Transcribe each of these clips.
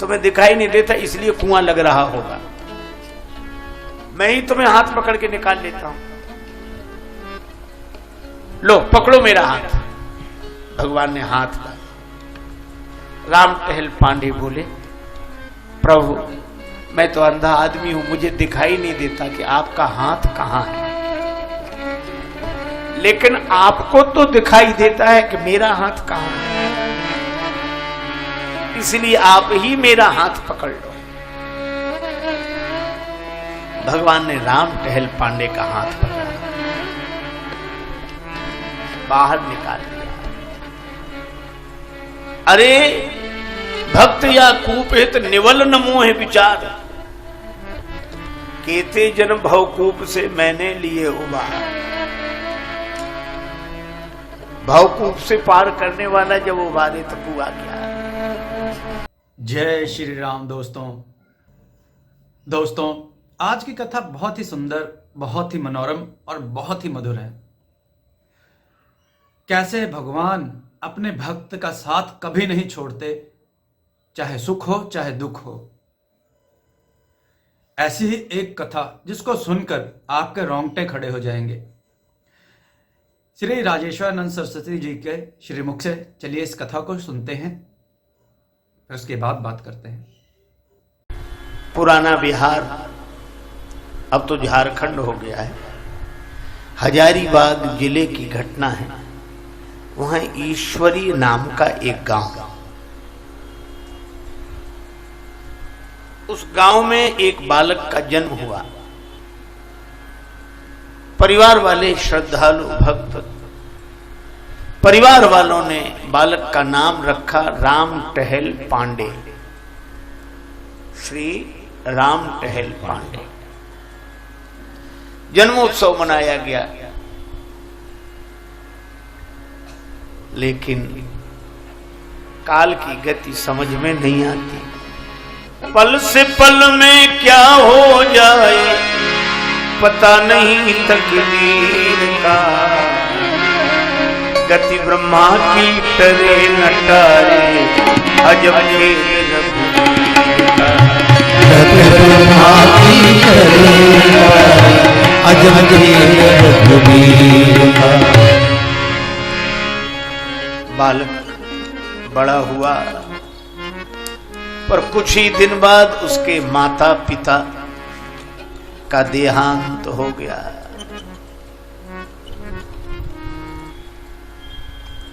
तुम्हें दिखाई नहीं देता इसलिए कुआं लग रहा होगा, मैं ही तुम्हें हाथ पकड़ के निकाल लेता हूं। लो पकड़ो मेरा हाथ। भगवान ने हाथ डाला। राम टहल पांडे बोले, प्रभु मैं तो अंधा आदमी हूं, मुझे दिखाई नहीं देता कि आपका हाथ कहां है, लेकिन आपको तो दिखाई देता है कि मेरा हाथ कहां है, इसलिए आप ही मेरा हाथ पकड़ लो। भगवान ने राम टहल पांडे का हाथ पकड़ा, बाहर निकाल दिया। अरे भक्त या कूपेत निवल न मोह विचार, केते जन्म भवकूप से मैंने लिए उबार। भवकूप से पार करने वाला जब उबारे तो हुआ क्या। जय श्री राम। दोस्तों आज की कथा बहुत ही सुंदर, बहुत ही मनोरम और बहुत ही मधुर है। कैसे भगवान अपने भक्त का साथ कभी नहीं छोड़ते, चाहे सुख हो चाहे दुख हो। ऐसी ही एक कथा जिसको सुनकर आपके रोंगटे खड़े हो जाएंगे। श्री राजेश्वरानंद सरस्वती जी के श्रीमुख से चलिए इस कथा को सुनते हैं, फिर उसके बाद बात करते हैं। पुराना बिहार अब तो झारखंड हो गया है। हजारीबाग जिले की घटना है। वहां ईश्वरी नाम का एक गांव, उस गांव में एक बालक का जन्म हुआ। परिवार वाले श्रद्धालु भक्त, परिवार वालों ने बालक का नाम रखा राम टहल पांडे, श्री राम टहल पांडे। जन्मोत्सव मनाया गया, लेकिन काल की गति समझ में नहीं आती। पल से पल में क्या हो जाए पता नहीं तकदीर का, गति ब्रह्मा की टरे न टारे अजब खेल रघुवीर का। गति ब्रह्मा की टरे अजब खेल रघुवीर का। बालक बड़ा हुआ, पर कुछ ही दिन बाद उसके माता पिता का देहांत हो गया।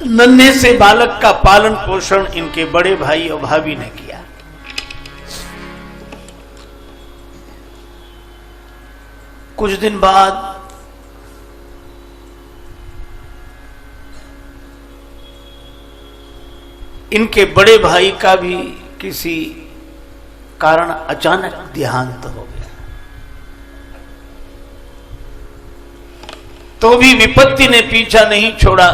नन्हे से बालक का पालन पोषण इनके बड़े भाई और भाभी ने किया। कुछ दिन बाद इनके बड़े भाई का भी किसी कारण अचानक देहांत हो गया। तो भी विपत्ति ने पीछा नहीं छोड़ा।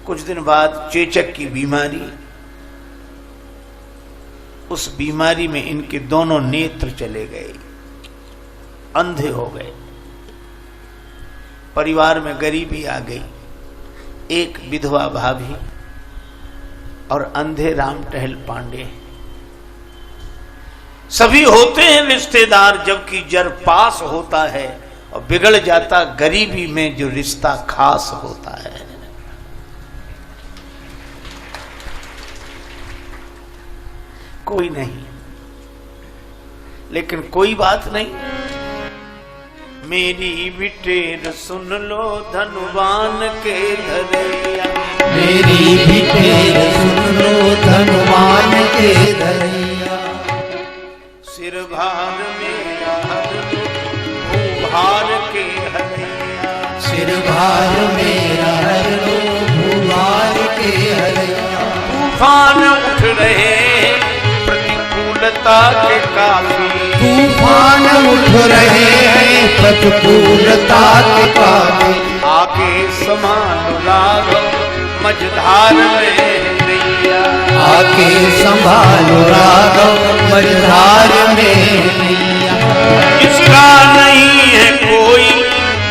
कुछ दिन बाद चेचक की बीमारी, उस बीमारी में इनके दोनों नेत्र चले गए, अंधे हो गए। परिवार में गरीबी आ गई। एक विधवा भाभी और अंधे राम टहल पांडे। सभी होते हैं रिश्तेदार, जबकि जर पास होता है और बिगड़ जाता गरीबी में जो रिश्ता खास होता है। कोई नहीं, लेकिन कोई बात नहीं। मेरी बिटेर सुन लो धनवान के धरैया, मेरी बिटेर सुन लो धनवान के धरैया। सिर भार मेरा हर लो भूभार के हरैया, सिर भार मेरा हर लो भूभार के हरैया। तूफान उठ रहे प्रतिकूलता के काफी, तूफान उठ रहे हैं प्रतिकूलता के काफी। आगे समान राघव मझधार में नैया, आके संभालो राघव मझधार में नैया। इसका नहीं है कोई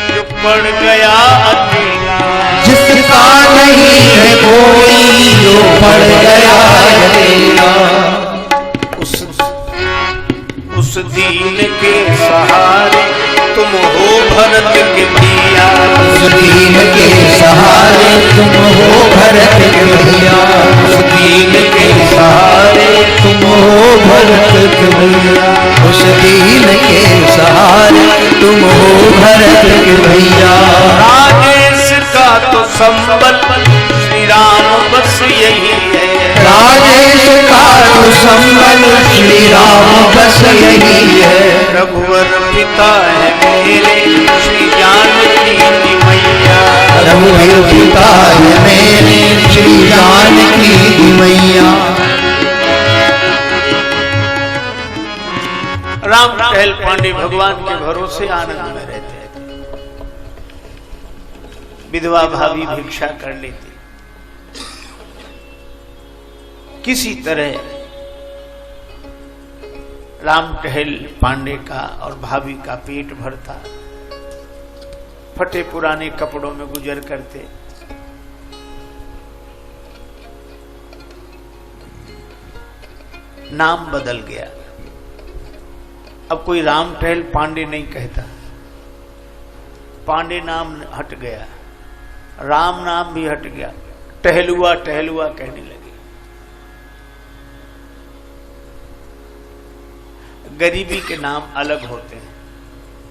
जो पड़ गया अकेला, जिसका नहीं है कोई जो पड़ गया अकेला। दीन के सहारे तुम हो भरत के भैया। उस दीन के सहारे तुम हो भरत के भैया। उस दीन के सहारे तुम हो भरत के भैया। उस दीन के सहारे तुम हो भरत के भैया। राजेश का तो संबल श्री राम बस यही है। राजेश का तो संबल श्री राम बस यही है। रघुवर पिता है मेरे श्री जानकी की मैया। रघुवीर पिता है मेरे श्री जानकी की मैया। राम टहल पांडे भगवान के भरोसे आनंद में रहते थे। विधवा भाभी भिक्षा कर लेती, किसी तरह राम टहल पांडे का और भाभी का पेट भरता। फटे पुराने कपड़ों में गुजर करते। नाम बदल गया, अब कोई राम टहल पांडे नहीं कहता, पांडे नाम हट गया, राम नाम भी हट गया, टहलुआ टहलुआ कहने लगे। गरीबी के नाम अलग होते हैं,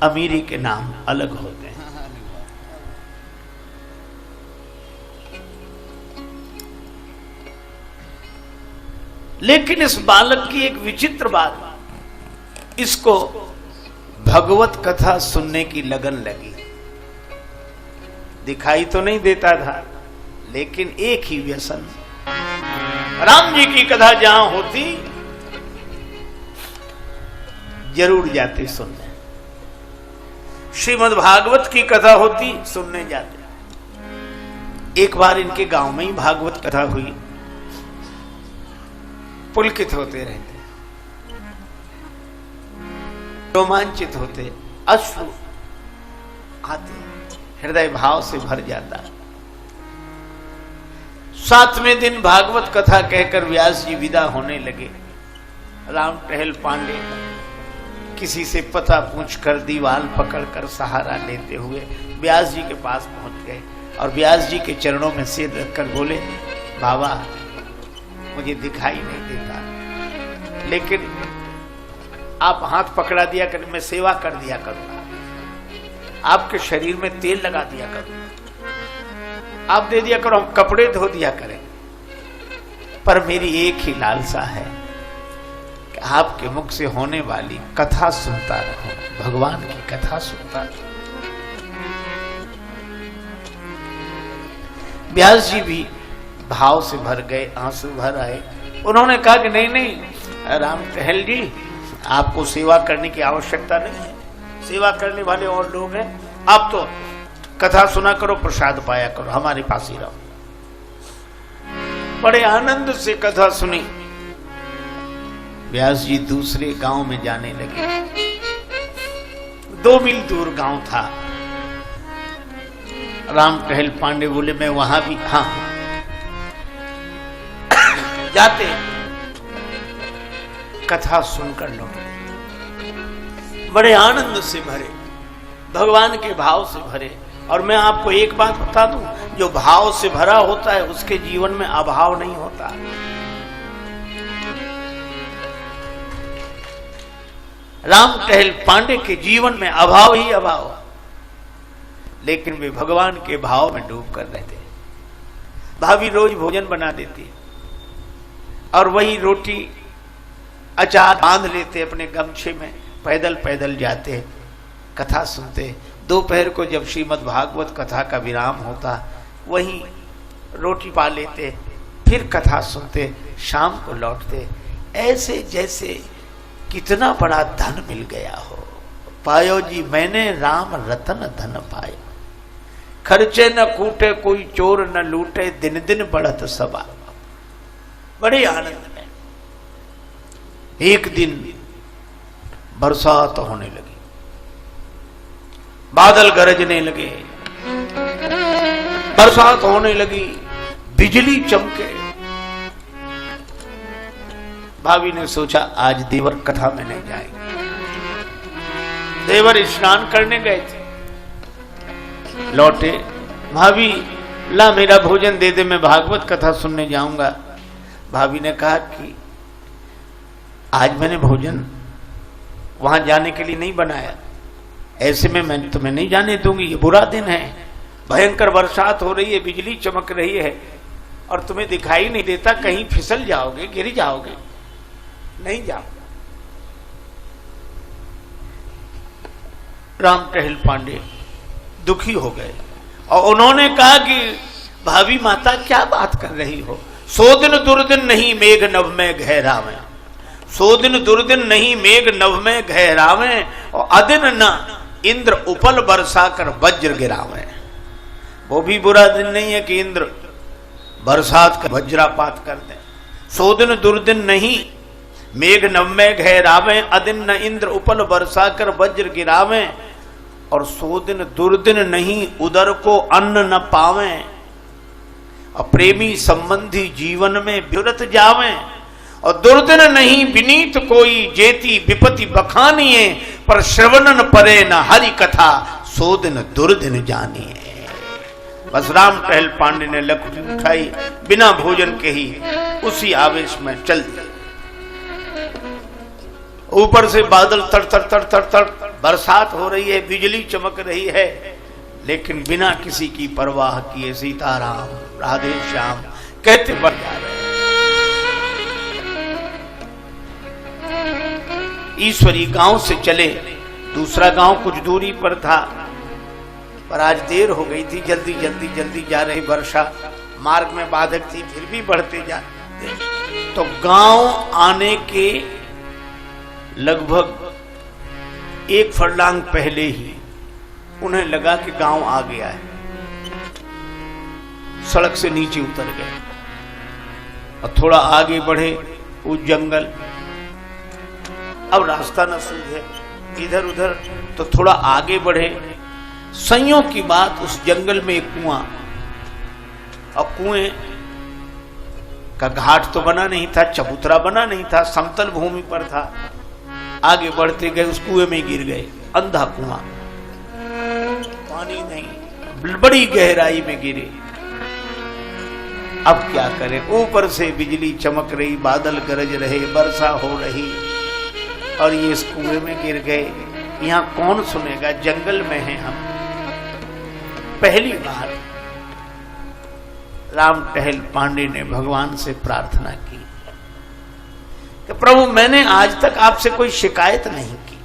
अमीरी के नाम अलग होते हैं। लेकिन इस बालक की एक विचित्र बात, इसको भगवत कथा सुनने की लगन लगी। दिखाई तो नहीं देता था, लेकिन एक ही व्यसन, राम जी की कथा जहां होती जरूर जाते सुनने। श्रीमद् भागवत की कथा होती सुनने जाते। एक बार इनके गांव में ही भागवत कथा हुई। पुलकित होते रहते, रोमांचित होते, अश्रु आते, हृदय भाव से भर जाता। 7वें दिन भागवत कथा कहकर व्यास जी विदा होने लगे। राम टहल पांडे किसी से पता पूछकर दीवाल पकड़कर सहारा लेते हुए व्यास जी के पास पहुंच गए और व्यास जी के चरणों में सिर रखकर बोले, बाबा मुझे दिखाई नहीं देता, लेकिन आप हाथ पकड़ा दिया कर, मैं सेवा कर दिया करूंगा, आपके शरीर में तेल लगा दिया करूंगा, आप दे दिया करो, हम कपड़े धो दिया करें, पर मेरी एक ही लालसा है कि आपके मुख से होने वाली कथा सुनता रहूं, भगवान की कथा सुनता रहूं। व्यास जी भी भाव से भर गए, आंसू भर आए। उन्होंने कहा कि नहीं नहीं राम टहल जी, आपको सेवा करने की आवश्यकता नहीं है, सेवा करने वाले और लोग हैं, आप तो कथा सुना करो, प्रसाद पाया करो, हमारे पास ही रहो। बड़े आनंद से कथा सुनी। व्यास जी दूसरे गांव में जाने लगे। 2 मील दूर गांव था। राम टहल पांडे बोले, मैं वहां भी, हाँ जाते, कथा सुनकर लौटे, बड़े आनंद से भरे, भगवान के भाव से भरे। और मैं आपको एक बात बता दूं, जो भाव से भरा होता है उसके जीवन में अभाव नहीं होता। राम टहल पांडे के जीवन में अभाव ही अभाव, लेकिन वे भगवान के भाव में डूब कर रहते। भाभी रोज भोजन बना देती और वही रोटी अचार बांध लेते अपने गमछे में, पैदल पैदल जाते, कथा सुनते। दोपहर को जब श्रीमद् भागवत कथा का विराम होता, वहीं रोटी पा लेते, फिर कथा सुनते, शाम को लौटते। ऐसे जैसे कितना बड़ा धन मिल गया हो। पायो जी मैंने राम रतन धन पायो, खर्चे न कूटे कोई चोर न लूटे, दिन दिन बढ़त सबा। बड़े आनंद में एक दिन बरसात होने लगी, बादल गरजने लगे, बरसात होने लगी, बिजली चमके। भाभी ने सोचा आज देवर कथा में नहीं जाएंगे, देवर स्नान करने गए थे, लौटे, भाभी ला मेरा भोजन दे दे, मैं भागवत कथा सुनने जाऊंगा। भाभी ने कहा कि आज मैंने भोजन वहां जाने के लिए नहीं बनाया, ऐसे में मैं तुम्हें नहीं जाने दूंगी, ये बुरा दिन है, भयंकर बरसात हो रही है, बिजली चमक रही है और तुम्हें दिखाई नहीं देता, कहीं फिसल जाओगे, गिर जाओगे, नहीं जाओ। राम टहल पांडे दुखी हो गए और उन्होंने कहा कि भाभी माता क्या बात कर रही हो, सो दिन दुर्दिन नहीं मेघ नभ में गहरावे, सो दिन दुर्दिन नहीं मेघ नभ में गहरावे और अदिन न इंद्र उपल बरसा कर वज्र गिरावे। वो भी बुरा दिन नहीं है कि इंद्र बरसात का वज्रापात कर दे। सो दिन दुर्दिन नहीं मेघ नभ में गहरावे, अदिन न इंद्र उपल बरसा कर वज्र गिरावे, और सो दिन दुर्दिन नहीं उदर को अन्न न पावे, और प्रेमी संबंधी जीवन में विरत जावे, और दुर्दिन नहीं विनीत कोई जेती विपति बखानिए, पर श्रवणन परे न हरि कथा सो दिन दुर्दिन जानिए। बस राम टहल पांडे ने लकड़ी उठाई, बिना भोजन के ही उसी आवेश में चल दिया। ऊपर से बादल तड़ तड़ तड़ तड़ तड़, बरसात हो रही है, बिजली चमक रही है, लेकिन बिना किसी की परवाह किए सीताराम राधे श्याम कहते बढ़ जा रहे। ईश्वरी गांव से चले, दूसरा गांव कुछ दूरी पर था, पर आज देर हो गई थी, जल्दी जल्दी जल्दी जा रही, वर्षा मार्ग में बाधक थी, फिर भी बढ़ते जाते। तो गांव आने के लगभग 1 फरलांग पहले ही उन्हें लगा कि गांव आ गया है। सड़क से नीचे उतर गए और थोड़ा आगे बढ़े, उस जंगल, अब रास्ता न सूझे इधर उधर, तो थोड़ा आगे बढ़े। संयोग की बात, उस जंगल में एक कुआं, और कुएं का घाट तो बना नहीं था, चबूतरा बना नहीं था, समतल भूमि पर था। आगे बढ़ते गए, उस कुएं में गिर गए, अंधा कुआं, पानी नहीं, बड़ी गहराई में गिरे। अब क्या करें, ऊपर से बिजली चमक रही, बादल गरज रहे, वर्षा हो रही, और ये इस कुएं में गिर गए। यहां कौन सुनेगा, जंगल में हैं हम। पहली बार राम टहल पांडे ने भगवान से प्रार्थना की कि प्रभु मैंने आज तक आपसे कोई शिकायत नहीं की,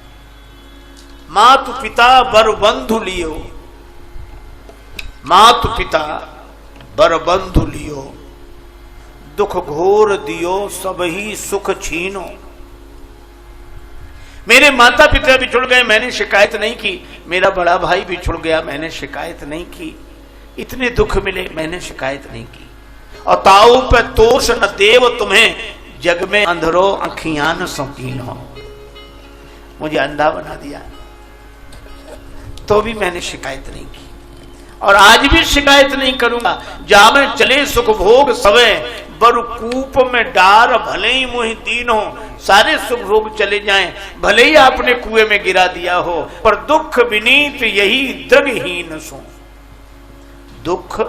मातु पिता बर बंधु लियो, मातु पिता बर बंधु लियो, दुख घोर दियो सब ही सुख छीनो। मेरे माता पिता बिछुड़ गए, मैंने शिकायत नहीं की, मेरा बड़ा भाई बिछुड़ गया, मैंने शिकायत नहीं की, इतने दुख मिले, मैंने शिकायत नहीं की। और ताऊ पे तोष न देव तुम्हें, जग में अंधरो आँखियां न सौकीन हो। मुझे अंधा बना दिया तो भी मैंने शिकायत नहीं की, और आज भी शिकायत नहीं करूंगा। जामे चले सुख भोग सवे, बर कूप में डार भले ही मुहि दीन हो। सारे सुख भोग चले जाएं, भले ही आपने कुएं में गिरा दिया हो, पर दुख विनीत यही दृढ़हीन सो। दुख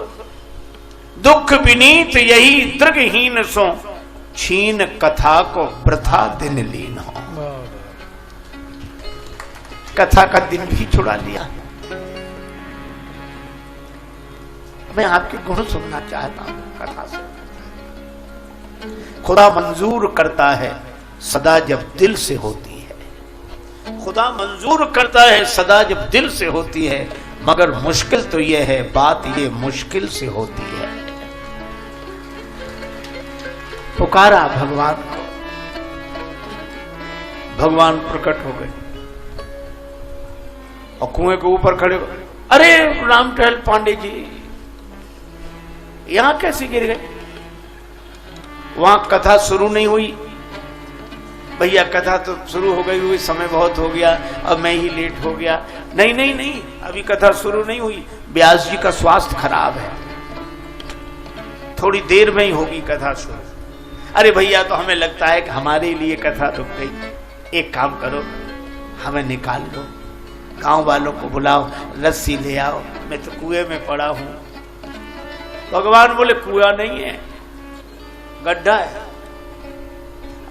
दुख विनीत यही दृढ़हीन सो, छीन कथा को वृथा दिन लीन हो। कथा का दिन भी छुड़ा लिया। मैं आपके गुण सुनना चाहता हूं कथा से। खुदा मंजूर करता है सदा जब दिल से होती है, खुदा मंजूर करता है सदा जब दिल से होती है, मगर मुश्किल तो यह है, बात ये मुश्किल से होती है। पुकारा भगवान को, भगवान प्रकट हो गए और कुएं के ऊपर खड़े हो। अरे राम टहल पांडे जी यहां कैसे गिर गए? वहां कथा शुरू नहीं हुई। भैया कथा तो शुरू हो गई हुई, समय बहुत हो गया, अब मैं ही लेट हो गया। नहीं नहीं नहीं, अभी कथा शुरू नहीं हुई, व्यास जी का स्वास्थ्य खराब है, थोड़ी देर में ही होगी कथा शुरू। अरे भैया तो हमें लगता है कि हमारे लिए कथा रुक गई, एक काम करो हमें निकाल लो, गांव वालों को बुलाओ, रस्सी ले आओ, मैं तो कुएं में पड़ा हूं। भगवान बोले कुआं नहीं है, गड्ढा है।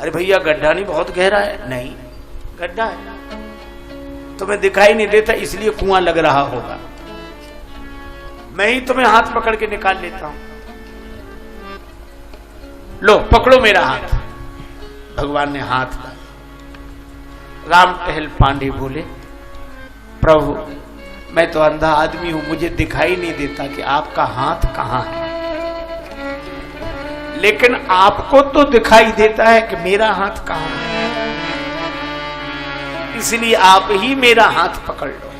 अरे भैया गड्ढा नहीं, बहुत गहरा है। नहीं, गड्ढा है, तुम्हें दिखाई नहीं देता इसलिए कुआं लग रहा होगा। मैं ही तुम्हें हाथ पकड़ के निकाल लेता हूं। लो पकड़ो मेरा हाथ। भगवान ने हाथ डाला। राम टहल पांडे बोले, प्रभु मैं तो अंधा आदमी हूं, मुझे दिखाई नहीं देता कि आपका हाथ कहां है, लेकिन आपको तो दिखाई देता है कि मेरा हाथ कहां है, इसलिए आप ही मेरा हाथ पकड़ लो।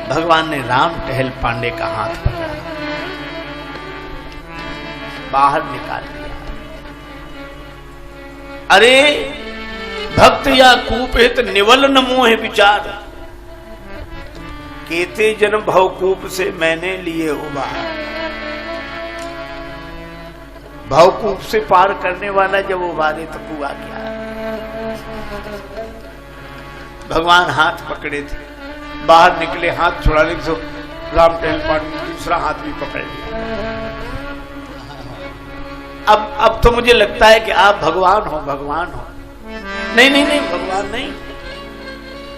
भगवान ने राम टहल पांडे का हाथ पकड़ा, बाहर निकाल दिया। अरे भक्त या कूपित निवल न मोह विचार, केते जन्म भवकूप से मैंने लिए उबार। भवकूप से पार करने वाला जब उबारे तो कुआ क्या। भगवान हाथ पकड़े थे, बाहर निकले, हाथ छुड़ाने के तो राम टहल पांडे दूसरा हाथ भी पकड़ लिया। अब तो मुझे लगता है कि आप भगवान हो, भगवान हो। नहीं नहीं नहीं, भगवान नहीं,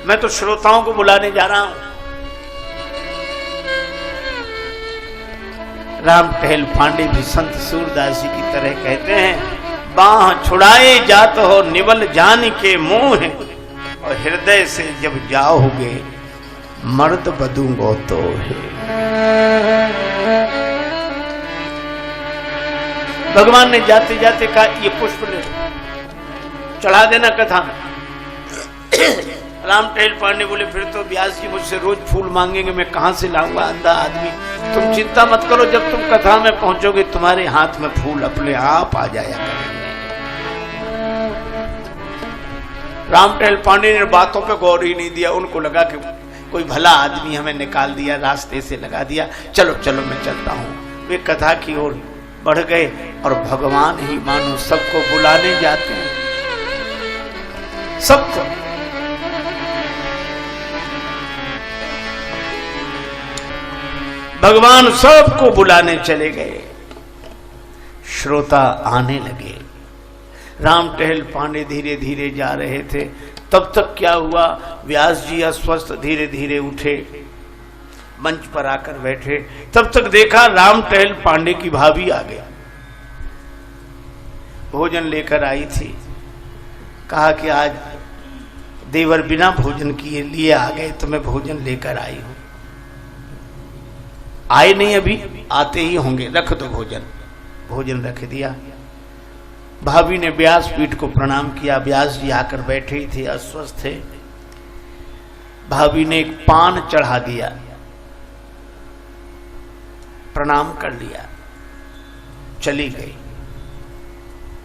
मैं तो श्रोताओं को बुलाने जा रहा हूं। राम टहल पांडे भी संत सूरदास जी की तरह कहते हैं, बाह छुड़ाए जात हो निवल जान के मोह, और हृदय से जब जाओगे मर्द बदूंगो तो है। भगवान ने जाते जाते कहा, ये पुष्प ले चढ़ा देना कथा में। राम टहल पांडे बोले, फिर तो व्यास जी मुझसे रोज फूल मांगेंगे, मैं कहां से लाऊंगा, अंधा आदमी। तुम चिंता मत करो, जब तुम कथा में पहुंचोगे तुम्हारे हाथ में फूल अपने आप आ जाया करेंगे। राम टहल पांडे ने बातों पे गौर ही नहीं दिया, उनको लगा कि कोई भला आदमी हमें निकाल दिया, रास्ते से लगा दिया, चलो चलो मैं चलता हूं। वे कथा की ओर बढ़ गए और भगवान ही मानो सबको बुलाने जाते हैं, सबको। भगवान सबको बुलाने चले गए, श्रोता आने लगे। राम टहल पांडे धीरे धीरे जा रहे थे, तब तक क्या हुआ, व्यास जी अस्वस्थ धीरे धीरे उठे, मंच पर आकर बैठे। तब तक देखा राम टहल पांडे की भाभी आ गई, भोजन लेकर आई थी। कहा कि आज देवर बिना भोजन किए लिए आ गए, तो मैं भोजन लेकर आई हूं। आए नहीं अभी, आते ही होंगे, रख दो भोजन। भोजन रख दिया। भाभी ने व्यासपीठ को प्रणाम किया। व्यास जी आकर बैठे ही थे, अस्वस्थ थे। भाभी ने एक पान चढ़ा दिया, प्रणाम कर लिया, चली गई।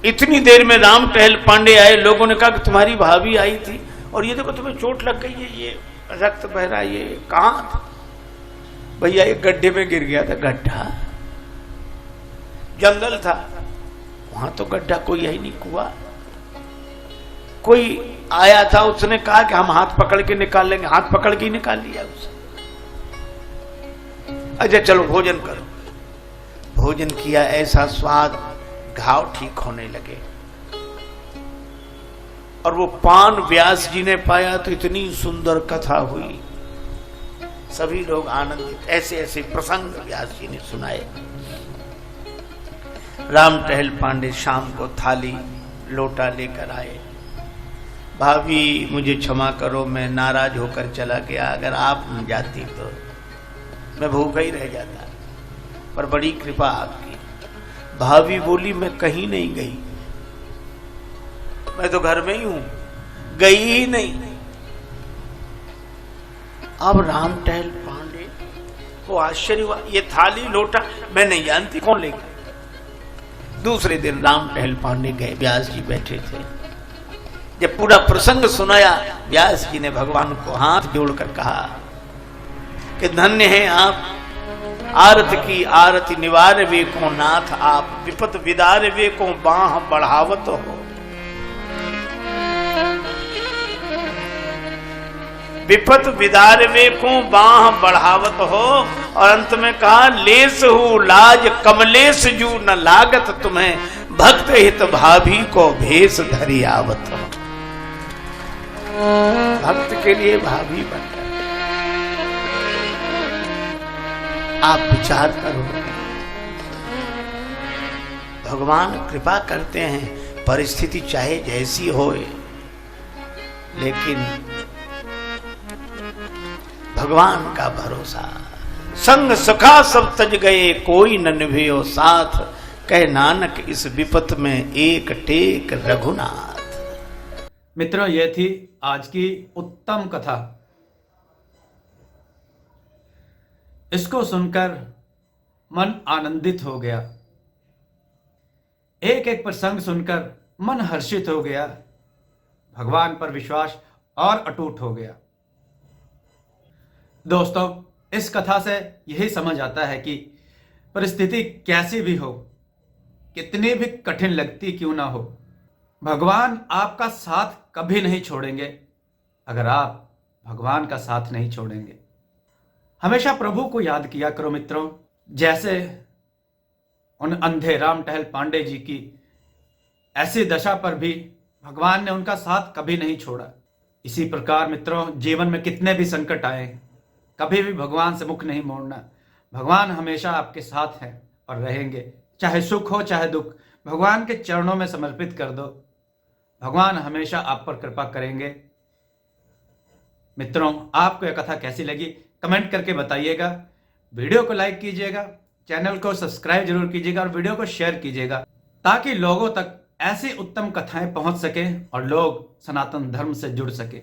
इतनी देर में राम टहल पांडे आए। लोगों ने कहा कि तुम्हारी भाभी आई थी और ये देखो तुम्हें चोट लग गई है, ये रक्त बह रहा है, ये कहां था? भैया एक गड्ढे में गिर गया था। गड्ढा? जंगल था, वहां तो गड्ढा कोई है ही नहीं, कुआं। कोई आया था, उसने कहा कि हम हाथ पकड़ के निकाल लेंगे, हाथ पकड़ के ही निकाल लिया उसे। अच्छा चलो भोजन करो। भोजन किया, ऐसा स्वाद, घाव ठीक होने लगे। और वो पान व्यास जी ने पाया तो इतनी सुंदर कथा हुई, सभी लोग आनंदित। ऐसे ऐसे प्रसंग व्यास जी ने सुनाए। राम टहल पांडे शाम को थाली लोटा लेकर आए। भाभी मुझे क्षमा करो, मैं नाराज होकर चला गया, अगर आप न जाती तो मैं भूखा ही रह जाता, पर बड़ी कृपा आपकी। भाभी बोली मैं कहीं नहीं गई, मैं तो घर में ही हूं, गई ही नहीं। अब राम टहल पांडे को आश्चर्य हुआ, ये थाली लोटा मैं नहीं जानती, कौन ले गया? दूसरे दिन राम टहल पांडे गए, व्यास जी बैठे थे। जब पूरा प्रसंग सुनाया, व्यास जी ने भगवान को हाथ जोड़कर कहा कि धन्य है आप, आरत की आरती निवार वे को नाथ आप, विपत विदार वे को बाह बढ़ावत हो। विपत विदार वेको बाह बढ़ावत हो, और अंत में कहा लेस हु लाज कमलेश जू न लागत तुम्हें, भक्त हित भाभी को भेष धरी आवत हो। भक्त के लिए भाभी बन गए। आप विचार करो, भगवान कृपा करते हैं, परिस्थिति चाहे जैसी होए, लेकिन भगवान का भरोसा। संग सखा सब तज गए, कोई न निभयो साथ, कह नानक इस विपत में एक टेक रघुनाथ। मित्रों, ये थी आज की उत्तम कथा। इसको सुनकर मन आनंदित हो गया, एक एक प्रसंग सुनकर मन हर्षित हो गया, भगवान पर विश्वास और अटूट हो गया। दोस्तों, इस कथा से यही समझ आता है कि परिस्थिति कैसी भी हो, कितनी भी कठिन लगती क्यों ना हो, भगवान आपका साथ कभी नहीं छोड़ेंगे अगर आप भगवान का साथ नहीं छोड़ेंगे। हमेशा प्रभु को याद किया करो मित्रों, जैसे उन अंधे राम टहल पांडे जी की ऐसी दशा पर भी भगवान ने उनका साथ कभी नहीं छोड़ा। इसी प्रकार मित्रों, जीवन में कितने भी संकट आए, कभी भी भगवान से मुख नहीं मोड़ना। भगवान हमेशा आपके साथ हैं और रहेंगे, चाहे सुख हो चाहे दुख, भगवान के चरणों में समर्पित कर दो, भगवान हमेशा आप पर कृपा करेंगे। मित्रों, आपको यह कथा कैसी लगी कमेंट करके बताइएगा, वीडियो को लाइक कीजिएगा, चैनल को सब्सक्राइब जरूर कीजिएगा और वीडियो को शेयर कीजिएगा, ताकि लोगों तक ऐसी उत्तम कथाएं पहुंच सके और लोग सनातन धर्म से जुड़ सके।